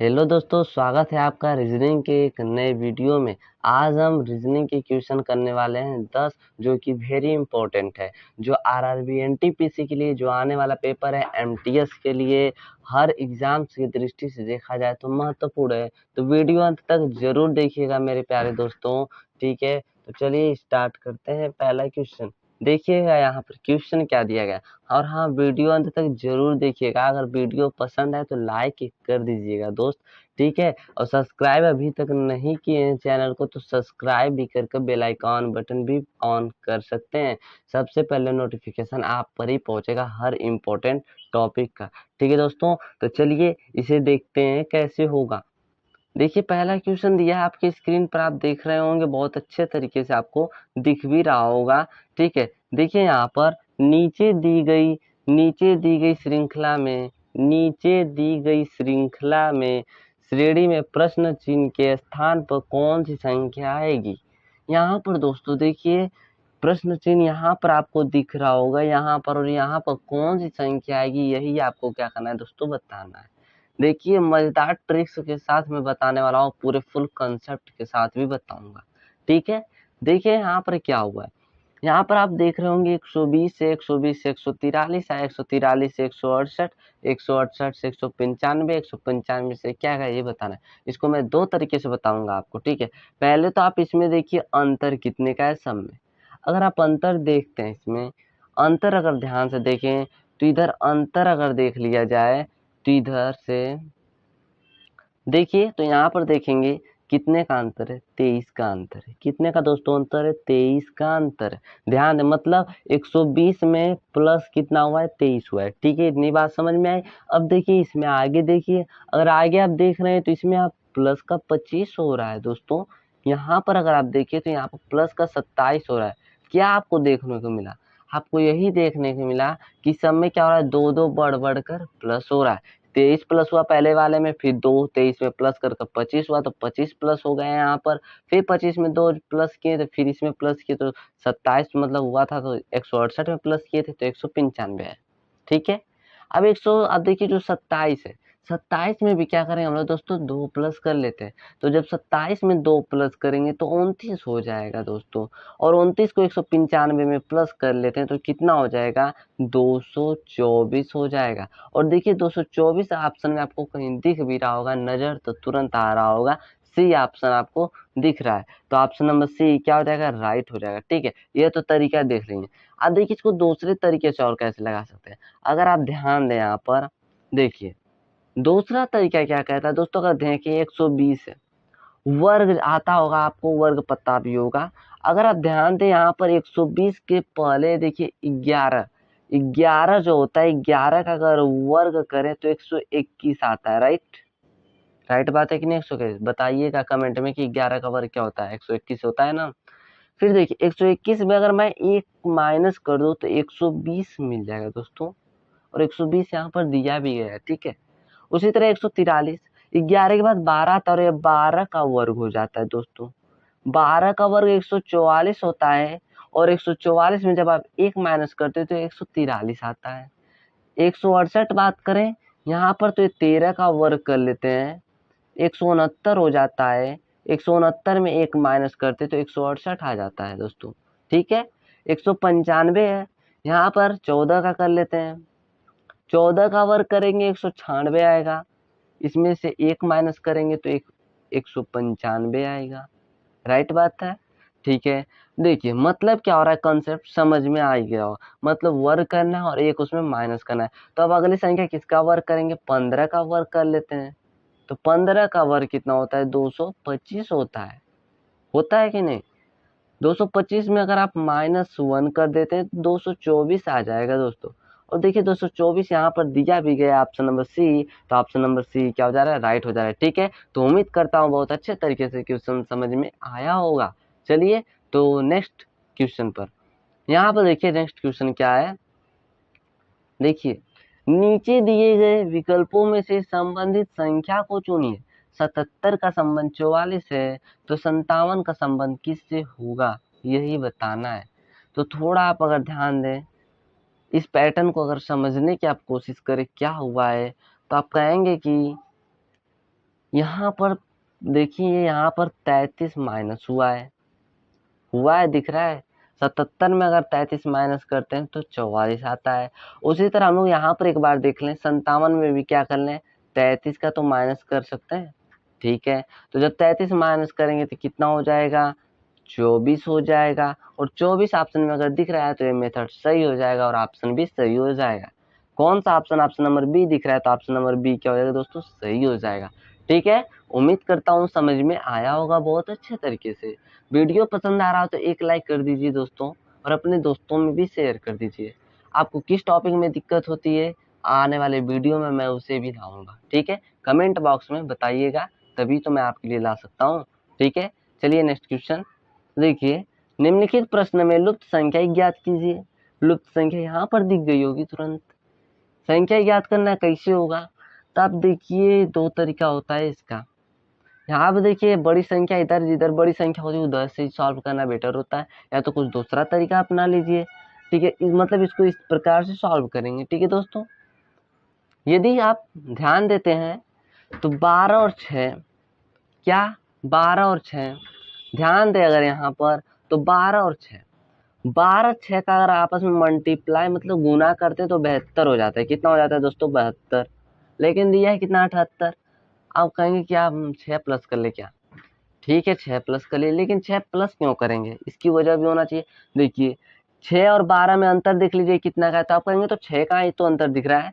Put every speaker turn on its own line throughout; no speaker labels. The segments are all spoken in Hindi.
हेलो दोस्तों, स्वागत है आपका रीजनिंग के एक नए वीडियो में। आज हम रीजनिंग के क्वेश्चन करने वाले हैं 10 जो कि वेरी इंपॉर्टेंट है। जो आरआरबी एनटीपीसी के लिए जो आने वाला पेपर है, एमटीएस के लिए हर एग्जाम की दृष्टि से देखा जाए तो महत्वपूर्ण है। तो वीडियो अंत तक जरूर देखिएगा मेरे प्यारे दोस्तों, ठीक है। तो चलिए स्टार्ट करते हैं। पहला क्वेश्चन देखिएगा, यहाँ पर क्वेश्चन क्या दिया गया। और हाँ, वीडियो अंत तक जरूर देखिएगा। अगर वीडियो पसंद है तो लाइक कर दीजिएगा दोस्त, ठीक है। और सब्सक्राइब अभी तक नहीं किए हैं चैनल को तो सब्सक्राइब भी करके बेल आइकॉन बटन भी ऑन कर सकते हैं। सबसे पहले नोटिफिकेशन आप पर ही पहुंचेगा हर इम्पोर्टेंट टॉपिक का, ठीक है दोस्तों। तो चलिए इसे देखते हैं कैसे होगा। देखिए, पहला क्वेश्चन दिया है आपकी स्क्रीन पर, आप देख रहे होंगे, बहुत अच्छे तरीके से आपको दिख भी रहा होगा, ठीक है। देखिए यहाँ पर नीचे दी गई श्रृंखला में श्रेणी में प्रश्न चिन्ह के स्थान पर कौन सी संख्या आएगी। यहाँ पर दोस्तों देखिए, प्रश्न चिन्ह यहाँ पर आपको दिख रहा होगा, यहाँ पर और यहाँ पर कौन सी संख्या आएगी, यही आपको क्या करना है दोस्तों, बताना है। देखिए, मजेदार ट्रिक्स के साथ मैं बताने वाला हूँ, पूरे फुल कंसेप्ट के साथ भी बताऊंगा, ठीक है। देखिए यहाँ पर क्या हुआ है। यहाँ पर आप देख रहे होंगे 120 से 120 से 143 है, 143 से 168, 168 से 195, 195 से क्या है ये बताना है। इसको मैं दो तरीके से बताऊंगा आपको, ठीक है। पहले तो आप इसमें देखिए अंतर कितने का है सब में। अगर आप अंतर देखते हैं इसमें, अंतर अगर ध्यान से देखें तो इधर अंतर अगर देख लिया जाए तो इधर से देखिए, तो यहाँ पर देखेंगे कितने का अंतर है, 23 का अंतर है। कितने का दोस्तों अंतर है, 23 का अंतर है। ध्यान दें, मतलब 120 में प्लस कितना हुआ है, 23 हुआ है, ठीक है। इतनी बात समझ में आई। अब देखिए इसमें आगे देखिए, अगर आगे आप देख रहे हैं तो इसमें आप प्लस का 25 हो रहा है दोस्तों। यहाँ पर अगर आप देखिए तो यहाँ पर प्लस का 27 हो रहा है। क्या आपको देखने को मिला, आपको यही देखने को मिला कि सब में क्या हो रहा है, दो दो बढ़ बढ़ कर प्लस हो रहा है। 23 प्लस हुआ पहले वाले में, फिर 23 में प्लस करके 25 हुआ तो 25 प्लस हो गए हैं यहाँ पर। फिर 25 में 2 प्लस किए तो फिर इसमें प्लस किए तो 27 मतलब हुआ था, तो 168 में प्लस किए थे तो 195 है, ठीक है। अब देखिए जो 27 है, 27 में भी क्या करेंगे हम लोग दोस्तों, 2 प्लस कर लेते हैं। तो जब 27 में 2 प्लस करेंगे तो 29 हो जाएगा दोस्तों। और 29 को 195 में प्लस कर लेते हैं तो कितना हो जाएगा, 224 हो जाएगा। और देखिए 224 ऑप्शन में आपको कहीं दिख भी रहा होगा, नजर तो तुरंत आ रहा होगा, सी ऑप्शन आपको दिख रहा है। तो ऑप्शन नंबर सी क्या हो जाएगा, राइट हो जाएगा, ठीक है। ये तो तरीका देख लेंगे। अब देखिए इसको दूसरे तरीके से और कैसे लगा सकते हैं। अगर आप ध्यान दें यहाँ पर देखिए, दूसरा तरीका क्या कहता है दोस्तों, अगर देखें 120 है, वर्ग आता होगा आपको, वर्ग पता भी होगा। अगर आप ध्यान दें यहाँ पर 120 के पहले देखिए 11, 11 जो होता है, 11 का अगर वर्ग करें तो 121 आता है, राइट। राइट बात है कि नहीं, 121 बताइएगा कमेंट में कि 11 का वर्ग क्या होता है, 121 होता है ना। फिर देखिए 121 में अगर मैं एक माइनस कर दूं तो 120 मिल जाएगा दोस्तों। और 120 यहाँ पर दिया भी गया है, ठीक है। उसी तरह 143, 11 के बाद 12 आता है और ये 12 का वर्ग हो जाता है दोस्तों। 12 का वर्ग 144 होता है। और 144 में जब आप एक माइनस करते हो तो 143 आता है। 168 बात करें यहाँ पर तो ये 13 का वर्ग कर लेते हैं, 169 हो जाता है। 169 में एक माइनस करते तो 168 आ जाता है दोस्तों, ठीक है। 195 है, यहाँ पर 14 का कर लेते हैं, 14 का वर्ग करेंगे 196 आएगा। इसमें से एक माइनस करेंगे तो 195 आएगा, राइट बात है, ठीक है। देखिए मतलब क्या हो रहा है, कंसेप्ट समझ में आ गया हो। मतलब वर्ग करना है और एक उसमें माइनस करना है। तो अब अगली संख्या किसका वर्ग करेंगे, 15 का वर्ग कर लेते हैं। तो 15 का वर्ग कितना होता है, 225 होता है कि नहीं। 225 में अगर आप -1 कर देते हैं तो 224 आ जाएगा दोस्तों। और देखिए 224 यहाँ पर दिया भी गया ऑप्शन नंबर सी, तो ऑप्शन नंबर सी क्या हो जा रहा है, राइट हो जा रहा है, ठीक है। तो उम्मीद करता हूँ बहुत अच्छे तरीके से क्वेश्चन समझ में आया होगा। चलिए तो नेक्स्ट क्वेश्चन पर, यहाँ पर देखिए नेक्स्ट क्वेश्चन क्या है। देखिए, नीचे दिए गए विकल्पों में से संबंधित संख्या को चुनिए। 77 का संबंध 44 है तो 57 का संबंध किससे होगा, यही बताना है। तो थोड़ा आप अगर ध्यान दें, इस पैटर्न को अगर समझने की आप कोशिश करें क्या हुआ है, तो आप कहेंगे कि यहाँ पर देखिए, यहाँ पर 33 माइनस हुआ है, दिख रहा है। 77 में अगर 33 माइनस करते हैं तो 44 आता है। उसी तरह हम लोग यहाँ पर एक बार देख लें, 57 में भी क्या कर लें, 33 का तो माइनस कर सकते हैं, ठीक है। तो जब 33 माइनस करेंगे तो कितना हो जाएगा, 24 हो जाएगा। और 24 ऑप्शन में अगर दिख रहा है तो ये मेथड सही हो जाएगा और ऑप्शन भी सही हो जाएगा। कौन सा ऑप्शन, ऑप्शन नंबर बी दिख रहा है, तो ऑप्शन नंबर बी क्या हो जाएगा दोस्तों, सही हो जाएगा। ठीक है, उम्मीद करता हूँ समझ में आया होगा बहुत अच्छे तरीके से। वीडियो पसंद आ रहा हो तो एक लाइक कर दीजिए दोस्तों, और अपने दोस्तों में भी शेयर कर दीजिए। आपको किस टॉपिक में दिक्कत होती है, आने वाले वीडियो में मैं उसे भी लाऊंगा, ठीक है। कमेंट बॉक्स में बताइएगा, तभी तो मैं आपके लिए ला सकता हूँ, ठीक है। चलिए नेक्स्ट क्वेश्चन देखिए, निम्नलिखित प्रश्न में लुप्त संख्या ज्ञात कीजिए। लुप्त संख्या यहाँ पर दिख गई होगी तुरंत। संख्या ज्ञात करना कैसे होगा, तो आप देखिए दो तरीका होता है इसका। यहाँ पे देखिए बड़ी संख्या इधर, जिधर बड़ी संख्या होती है उधर से सॉल्व करना बेटर होता है, या तो कुछ दूसरा तरीका अपना लीजिए, ठीक है। मतलब इसको इस प्रकार से सॉल्व करेंगे, ठीक है दोस्तों। यदि आप ध्यान देते हैं तो 12 और 6, क्या 12 और 6, ध्यान दे अगर यहाँ पर, तो 12 6 का अगर आपस में मल्टीप्लाई मतलब गुना करते तो 72 हो जाता है। कितना हो जाता है दोस्तों, 72। लेकिन दिया है कितना, 78। आप कहेंगे क्या हम 6 प्लस कर ले क्या, ठीक है 6 प्लस कर लिए, लेकिन 6 प्लस क्यों करेंगे, इसकी वजह भी होना चाहिए। देखिए 6 और 12 में अंतर देख लीजिए कितना का है, तो आप कहेंगे तो 6 का ही तो अंतर दिख रहा है,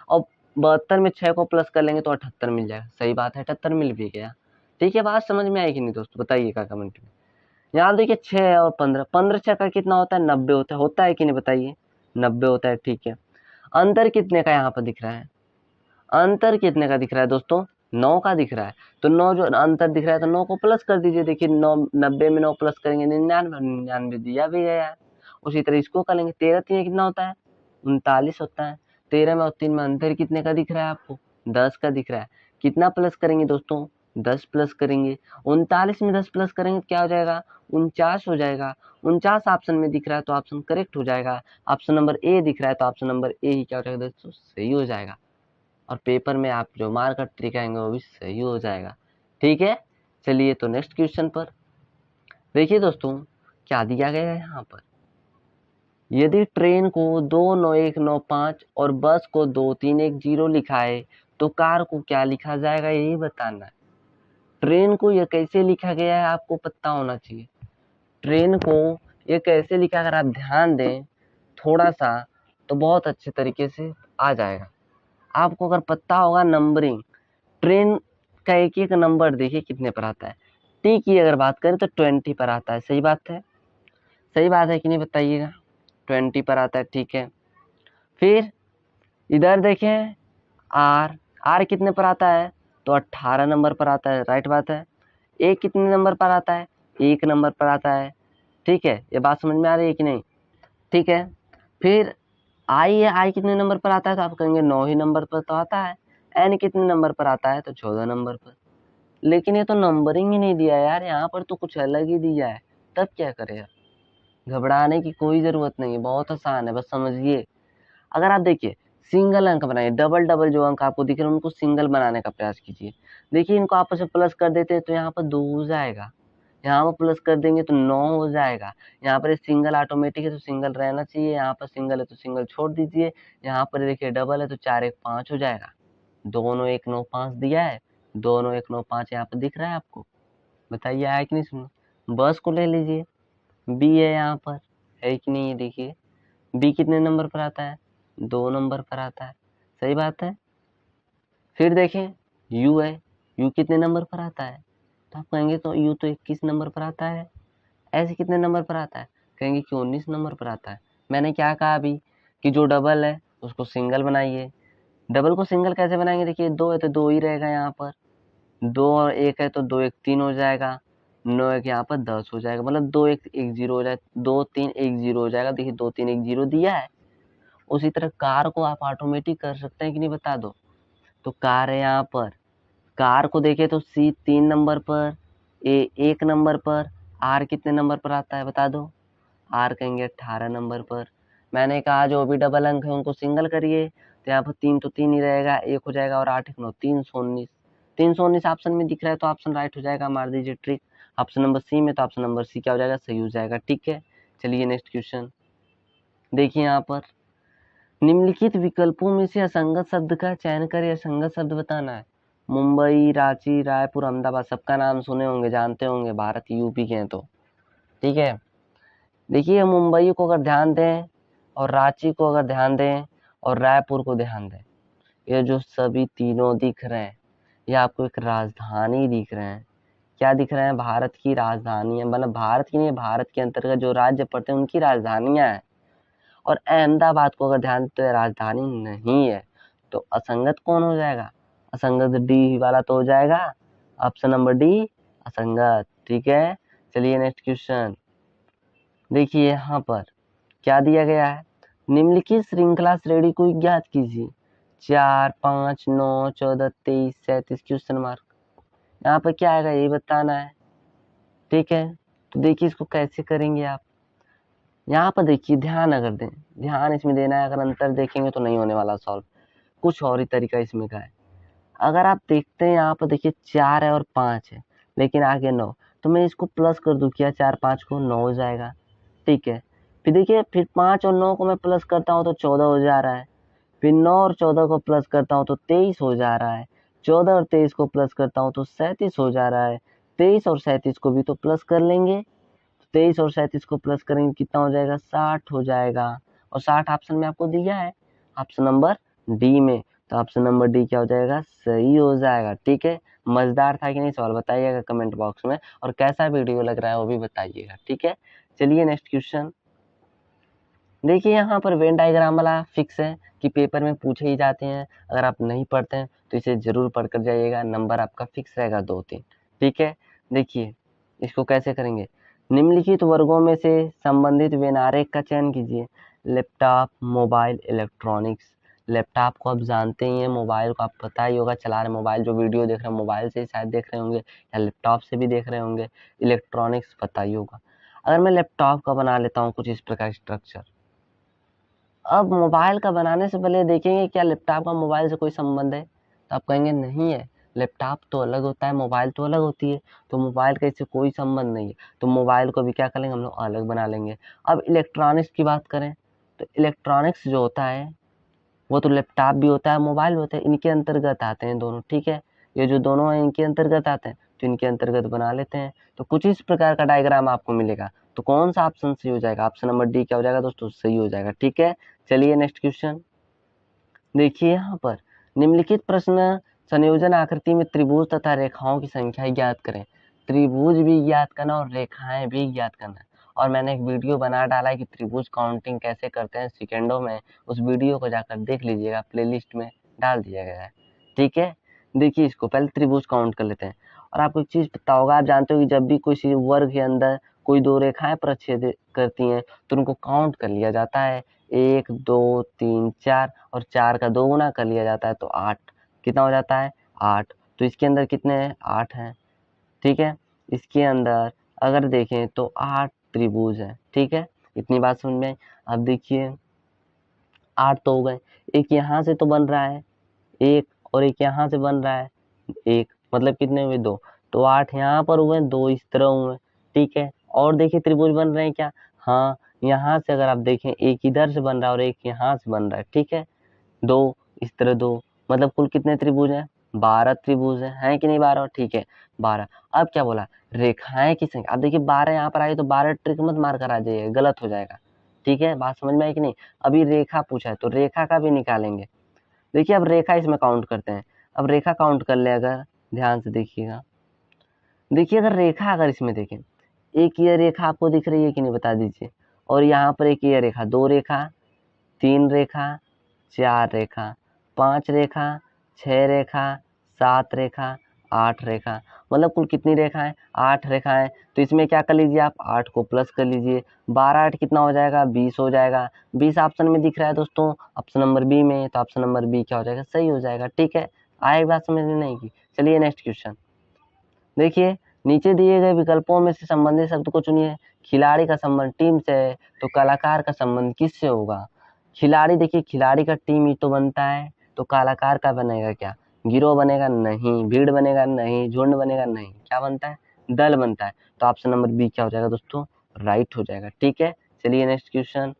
और 72 में 6 को प्लस कर लेंगे तो 78 मिल जाएगा। सही बात है, 78 मिल भी गया। ठीक है, बात समझ में आई कि नहीं दोस्तों, बताइएगा कमेंट में। यहाँ देखिए 6 और 15, 15 6 का कितना होता है, 90 होता है कि नहीं बताइए, 90 होता है, ठीक है। अंतर कितने का यहाँ पर दिख रहा है, अंतर कितने का दिख रहा है दोस्तों, 9 का दिख रहा है। तो 9 जो अंतर दिख रहा है तो 9 को प्लस कर दीजिए। देखिए 9, 90 में 9 प्लस करेंगे 99, 99 दिया भी गया है। उसी तरह इसको करेंगे, 13 3 कितना होता है, 39 होता है। 13 में और 3 में अंतर कितने का दिख रहा है आपको, 10 का दिख रहा है। कितना प्लस करेंगे दोस्तों, 10 प्लस करेंगे। 39 में 10 प्लस करेंगे तो क्या हो जाएगा, 49 हो जाएगा। 49 ऑप्शन में दिख रहा है तो ऑप्शन करेक्ट हो जाएगा। ऑप्शन नंबर ए दिख रहा है तो ऑप्शन नंबर ए ही क्या हो जाएगा दोस्तों, सही हो जाएगा। और पेपर में आप जो मार्क का ट्रिक आएंगे वो भी सही हो जाएगा, ठीक है। चलिए तो नेक्स्ट क्वेश्चन पर देखिए दोस्तों, क्या दिया गया है यहाँ पर। यदि ट्रेन को 29195 और बस को 2310 लिखा है तो कार को क्या लिखा जाएगा, यही बताना है। ट्रेन को ये कैसे लिखा गया है आपको पता होना चाहिए। ट्रेन को ये कैसे लिखा, अगर आप ध्यान दें थोड़ा सा तो बहुत अच्छे तरीके से आ जाएगा आपको। अगर पता होगा नंबरिंग, ट्रेन का एक एक नंबर देखिए कितने पर आता है। टी की अगर बात करें तो 20 पर आता है, सही बात है, सही बात है कि नहीं बताइएगा, 20 पर आता है, ठीक है। फिर इधर देखें आर, आर कितने पर आता है, तो 18 नंबर पर आता है, राइट बात है। ए कितने नंबर पर आता है, 1 नंबर पर आता है, ठीक है। ये बात समझ में आ रही है कि नहीं, ठीक है। फिर आई है, आई कितने नंबर पर आता है, तो आप कहेंगे 9 ही नंबर पर तो आता है। एन कितने नंबर पर आता है, तो 14 नंबर पर। लेकिन ये तो नंबरिंग ही नहीं दिया यार, यहाँ पर तो कुछ अलग ही दिया है, तब क्या करें यार। घबराने की कोई जरूरत नहीं है, बहुत आसान है, बस समझिए। अगर आप देखिए सिंगल अंक बनाइए, डबल डबल जो अंक आपको दिख रहे हैं उनको सिंगल बनाने का प्रयास कीजिए। देखिए इनको आपस में प्लस कर देते हैं तो यहाँ पर 2 हो जाएगा, यहाँ पर प्लस कर देंगे तो 9 हो जाएगा। यहाँ पर सिंगल ऑटोमेटिक है तो सिंगल रहना चाहिए, यहाँ पर सिंगल है तो सिंगल छोड़ दीजिए। यहाँ पर देखिए डबल है तो 4 1 5 हो जाएगा। दोनों 1 9 5 दिया है, दोनों 1 9 5 यहाँ पर दिख रहा है आपको, बताइए आया कि नहीं। सुनो, बस को ले लीजिए, बी है यहाँ पर, है कि नहीं, ये देखिए बी कितने नंबर पर आता है, 2 नंबर पर आता है, सही बात है। फिर देखें यू है, यू कितने नंबर पर आता है, तो आप कहेंगे तो यू तो 21 नंबर पर आता है। ऐसे कितने नंबर पर आता है, कहेंगे कि 19 नंबर पर आता है। मैंने क्या कहा अभी कि जो डबल है उसको सिंगल बनाइए। डबल को सिंगल कैसे बनाएंगे, देखिए 2 है तो 2 ही रहेगा यहाँ पर, 2 और 1 है तो 2 1 3 हो जाएगा, 9 1 यहाँ पर 10 हो जाएगा, मतलब 2 1 1 0 हो जाएगा, 2 3 1 0 हो जाएगा। देखिए 2 3 1 0 दिया है। उसी तरह कार को आप ऑटोमेटिक कर सकते हैं कि नहीं बता दो। तो कार है यहाँ पर, कार को देखे तो सी 3 नंबर पर, ए 1 नंबर पर, आर कितने नंबर पर आता है बता दो, आर कहेंगे 18 नंबर पर। मैंने कहा जो भी डबल अंक है उनको सिंगल करिए, तो यहाँ पर 3 तो 3 ही रहेगा, 1 हो जाएगा और 8 1 9 319, 319 ऑप्शन में दिख रहा है तो ऑप्शन राइट हो जाएगा, मार दीजिए ट्रिक। ऑप्शन नंबर सी में, तो ऑप्शन नंबर सी क्या हो जाएगा, सही हो जाएगा। ठीक है, चलिए नेक्स्ट क्वेश्चन देखिए यहाँ पर, निम्नलिखित विकल्पों में से असंगत शब्द का चयन कर असंगत शब्द बताना है। मुंबई, रांची, रायपुर, अहमदाबाद, सबका नाम सुने होंगे, जानते होंगे, भारत यूपी के हैं तो। ठीक है, देखिए मुंबई को अगर ध्यान दें और रांची को अगर ध्यान दें और रायपुर को ध्यान दें, ये जो सभी तीनों दिख रहे हैं ये आपको एक राजधानी दिख रहे हैं। क्या दिख रहे हैं, भारत की राजधानी है, मतलब भारत की नहीं, भारत के अंतर्गत जो राज्य पड़ते हैं उनकी राजधानियां हैं। और अहमदाबाद को अगर ध्यान दें तो ये राजधानी नहीं है, तो असंगत कौन हो जाएगा, असंगत डी वाला तो हो जाएगा, ऑप्शन नंबर डी असंगत। ठीक है, चलिए नेक्स्ट क्वेश्चन देखिए यहाँ पर क्या दिया गया है, निम्नलिखित श्रृंखला श्रेणी को ज्ञात कीजिए। 4, 5, 9, 14, 23, 37 क्वेश्चन मार्क। यहाँ पर क्या आएगा ये बताना है। ठीक है, तो देखिए इसको कैसे करेंगे आप। यहाँ पर देखिए ध्यान अगर दें, ध्यान इसमें देना है, अगर अंतर देखेंगे तो नहीं होने वाला सॉल्व, कुछ और ही तरीका इसमें का है। अगर आप देखते हैं यहाँ पर देखिए 4 है और 5 है, लेकिन आगे 9, तो मैं इसको प्लस कर दूं क्या, 4 5 को 9 हो जाएगा। ठीक है, फिर देखिए फिर 5 और 9 को मैं प्लस करता हूँ तो 14 हो जा रहा है, फिर 9 और 14 को प्लस करता हूँ तो 23 हो जा रहा है, 14 और 23 को प्लस करता हूँ तो 37 हो जा रहा है, 23 और 37 को भी तो प्लस कर लेंगे, 23 और 37 को प्लस करेंगे कितना हो जाएगा, 60 हो जाएगा। और 60 ऑप्शन में आपको दिया है, ऑप्शन नंबर डी में, तो ऑप्शन नंबर डी क्या हो जाएगा, सही हो जाएगा। ठीक है, मजेदार था कि नहीं सवाल, बताइएगा कमेंट बॉक्स में, और कैसा वीडियो लग रहा है वो भी बताइएगा। ठीक है, चलिए नेक्स्ट क्वेश्चन देखिए, यहाँ पर वेन डायग्राम वाला फिक्स है कि पेपर में पूछे ही जाते हैं, अगर आप नहीं पढ़ते हैं तो इसे जरूर पढ़ कर जाइएगा, नंबर आपका फिक्स रहेगा 2-3। ठीक है, देखिए इसको कैसे करेंगे, निम्नलिखित वर्गों में से संबंधित वेन आरेख का चयन कीजिए। Laptop, mobile, electronics. लैपटॉप को आप जानते ही हैं, मोबाइल को आप पता ही होगा, चला रहे मोबाइल, जो वीडियो देख रहे हैं मोबाइल से ही शायद देख रहे होंगे या लैपटॉप से भी देख रहे होंगे। इलेक्ट्रॉनिक्स पता ही होगा। अगर मैं लैपटॉप का बना लेता हूँ कुछ इस प्रकार स्ट्रक्चर, अब मोबाइल का बनाने से पहले देखेंगे क्या लैपटॉप का मोबाइल से कोई संबंध है, तो आप कहेंगे नहीं है, लैपटॉप तो अलग होता है, मोबाइल तो अलग होती है, तो मोबाइल का इससे कोई संबंध नहीं है, तो मोबाइल को भी क्या करेंगे हम लोग अलग बना लेंगे। अब इलेक्ट्रॉनिक्स की बात करें तो इलेक्ट्रॉनिक्स जो होता है वो तो लैपटॉप भी होता है, मोबाइल भी होता है, इनके अंतर्गत आते हैं दोनों। ठीक है, ये जो दोनों हैं इनके अंतर्गत आते हैं, तो इनके अंतर्गत बना लेते हैं। तो कुछ इस प्रकार का डायग्राम आपको मिलेगा, तो कौन सा ऑप्शन सही हो जाएगा, ऑप्शन नंबर डी क्या हो जाएगा दोस्तों, सही हो जाएगा। ठीक है, चलिए नेक्स्ट क्वेश्चन देखिए यहाँ पर, निम्नलिखित प्रश्न संयोजन आकृति में त्रिभुज तथा रेखाओं की संख्या ज्ञात करें। त्रिभुज भी ज्ञात करना और रेखाएं भी ज्ञात करना है, और मैंने एक वीडियो बना डाला है कि त्रिभुज काउंटिंग कैसे करते हैं सेकेंडों में, उस वीडियो को जाकर देख लीजिएगा, प्लेलिस्ट में डाल दिया गया है। ठीक है, देखिए इसको पहले त्रिभुज काउंट कर लेते हैं। और आपको एक चीज पता होगा, आप जानते हो कि जब भी किसी वर्ग के अंदर कोई दो रेखाएं प्रच्छेद करती हैं तो उनको काउंट कर लिया जाता है, 1 2 3 4, और 4 का 2 गुना कर लिया जाता है तो 8, कितना हो जाता है 8। तो इसके अंदर कितने हैं, 8 हैं। ठीक है, इसके अंदर अगर देखें तो 8 त्रिभुज है। ठीक है, इतनी बात समझ में आई। अब देखिए 8 तो हो गए, एक यहाँ से तो बन रहा है एक, और एक यहाँ से बन रहा है एक, मतलब कितने हुए, 2, तो 8 यहाँ पर हुए, 2 इस तरह हुए। ठीक है, और देखिए त्रिभुज बन रहे हैं क्या, हाँ यहाँ से अगर आप देखें एक इधर से बन रहा है और एक यहाँ से बन रहा है। ठीक है, 2 इस तरह 2, मतलब कुल कितने त्रिभुज हैं, 12 त्रिभुज हैं कि नहीं 12। ठीक है 12। अब क्या बोला, रेखाएं की संख्या, अब देखिए 12 यहाँ पर आई तो 12 ट्रिक मत मार कर आ जाइए, गलत हो जाएगा। ठीक है, बात समझ में आई कि नहीं। अभी रेखा पूछा है तो रेखा का भी निकालेंगे। देखिए अब रेखा इसमें काउंट करते हैं, अब रेखा काउंट कर ले, अगर ध्यान से देखिएगा, देखिए अगर रेखा अगर इसमें देखें, एक ये रेखा आपको दिख रही है कि नहीं बता दीजिए, और यहाँ पर एक ये रेखा, 2 रेखा, 3 रेखा, 4 रेखा, 5 रेखा, 6 रेखा, 7 रेखा, 8 रेखा, मतलब कुल कितनी रेखाएं, 8 रेखाएं। तो इसमें क्या कर लीजिए आप, 8 को प्लस कर लीजिए, 12 8 कितना हो जाएगा, 20 हो जाएगा। 20 ऑप्शन में दिख रहा है दोस्तों, ऑप्शन नंबर बी में, तो ऑप्शन नंबर बी क्या हो जाएगा, सही हो जाएगा। ठीक है, आए बात समझ में नहीं की। चलिए नेक्स्ट क्वेश्चन देखिए, नीचे दिए गए विकल्पों में से संबंधित शब्द को चुनिए। खिलाड़ी का संबंध टीम से है तो कलाकार का संबंध किससे होगा। खिलाड़ी, देखिए खिलाड़ी का टीम ही तो बनता है, तो कलाकार का बनेगा क्या, गिरोह बनेगा नहीं, भीड़ बनेगा नहीं, झुंड बनेगा नहीं, क्या बनता है, दल बनता है। तो ऑप्शन नंबर बी क्या हो जाएगा दोस्तों, राइट हो जाएगा। ठीक है, चलिए नेक्स्ट क्वेश्चन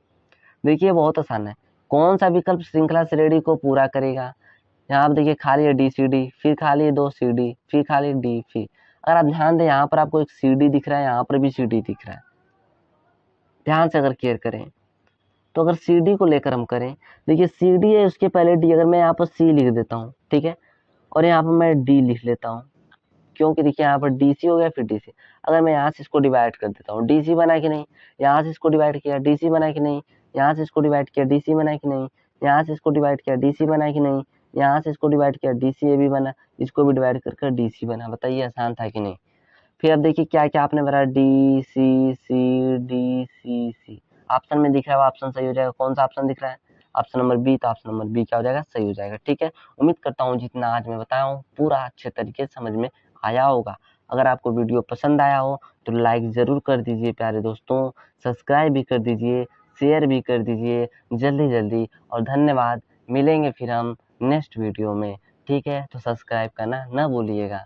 देखिए, बहुत आसान है। कौन सा विकल्प श्रृंखला श्रेणी को पूरा करेगा। यहाँ आप देखिए खाली है डी सी डी, फिर खाली है 2 सी डी, फिर खाली डी, फिर अगर आप ध्यान दें यहाँ पर आपको एक सी डी दिख रहा है, यहाँ पर भी सी डी दिख रहा है। ध्यान से अगर केयर करें तो अगर सी डी को लेकर हम करें, देखिए सी डी है उसके पहले डी, अगर मैं यहाँ पर सी लिख देता हूँ, ठीक है, और यहाँ पर मैं डी लिख लेता हूँ, क्योंकि देखिए यहाँ पर डी सी हो गया फिर डी सी। अगर मैं यहाँ से इसको डिवाइड कर देता हूँ, डी सी बना कि नहीं, यहाँ से इसको डिवाइड किया डी सी बना कि नहीं, यहाँ से इसको डिवाइड किया डी सी बना कि नहीं, यहाँ से इसको डिवाइड किया डी सी बना कि नहीं, यहाँ से इसको डिवाइड किया डी सी ए भी बना, इसको भी डिवाइड कर डी सी बना। बताइए आसान था कि नहीं। फिर अब देखिए क्या क्या आपने भरा, D C C D C C. Option में दिख रहा है वो ऑप्शन सही हो जाएगा। कौन सा ऑप्शन दिख रहा है, ऑप्शन नंबर बी। तो ऑप्शन नंबर बी क्या हो जाएगा, सही हो जाएगा। ठीक है, उम्मीद करता हूँ जितना आज मैं बताया हूँ पूरा अच्छे तरीके से समझ में आया होगा। अगर आपको वीडियो पसंद आया हो तो लाइक ज़रूर कर दीजिए प्यारे दोस्तों, सब्सक्राइब भी कर दीजिए, शेयर भी कर दीजिए जल्दी जल्दी। और धन्यवाद, मिलेंगे फिर हम नेक्स्ट वीडियो में। ठीक है, तो सब्सक्राइब करना ना भूलिएगा।